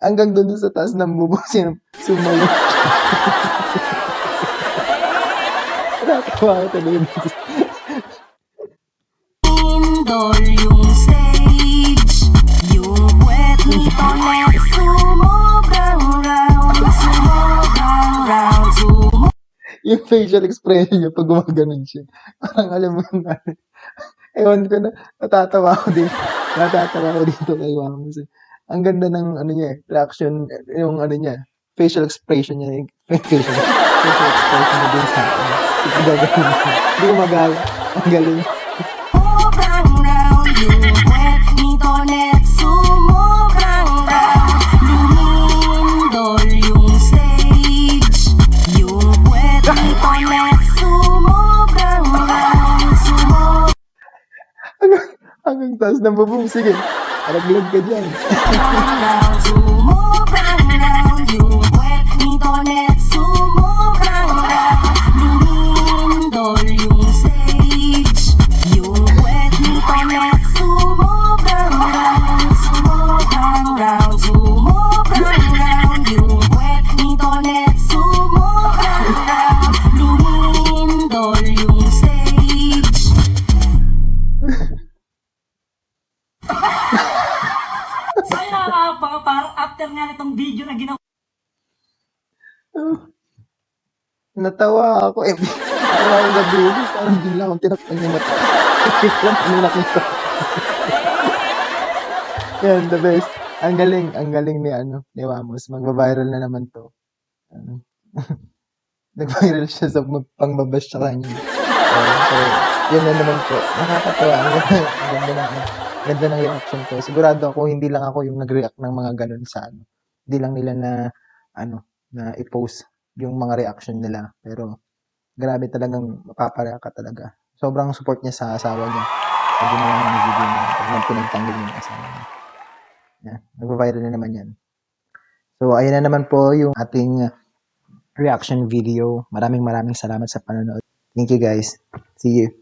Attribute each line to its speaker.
Speaker 1: hanggang doon sa taas ng bubong sumayo. Nakakatawa ko tuloy.
Speaker 2: Indol yung stage, yung puwet ni Tonet, sumobang round,
Speaker 1: Yung facial expression niya pag gumaganon siya. Parang alam mo na. Ewan ko na, natatawa ako dito kay Wamos. Ang ganda ng ano niya, reaction, yung ano niya, facial expression niya, facial expression niya din sa akin. Hindi ko magaya. Ang galing.
Speaker 2: sumobang round, yung puwet ni Tonet, sumobang round, lumindol yung stage, yung puwet ni Tonet, sumobang round,
Speaker 1: Hanggang taas ng bubong. Sige, alaglag ka dyan.
Speaker 2: sumobang round, yung puwet ni Tonet, sumobang round, lumindol yung stage, yung puwet ni Tonet, sumobang round, yung puwet ni Tonet, sumobang round, lumindol yung stage.
Speaker 3: Ay, nakakapaka, parang after nga nitong video na ginawa
Speaker 1: Natawa ako. Parang ako sa dulo. Parang bigla akong tinakpan yung mata. Biglang pinilak nito. Yan, the best. Ang galing ni Wamos. Magba-viral na naman to. Ano, nag-viral siya sa pangbabash sa kanya. So, yun na naman po. Nakakatawa. Ang ganda ng reaction ko. Sigurado ako, hindi lang ako yung nag-react ng mga ganun sa ano. Hindi lang nila na i-post yung mga reaction nila. Pero, grabe talagang mapapareact ka talaga. Sobrang support niya sa asawa niya. Pag ginawa niya ng video niya. Pag pinagtanggol niya yung asawa niya. Yan. Nag-viral na naman yan. So, ayun na naman po yung ating reaction video. Maraming salamat sa panonood. Thank you guys. See you.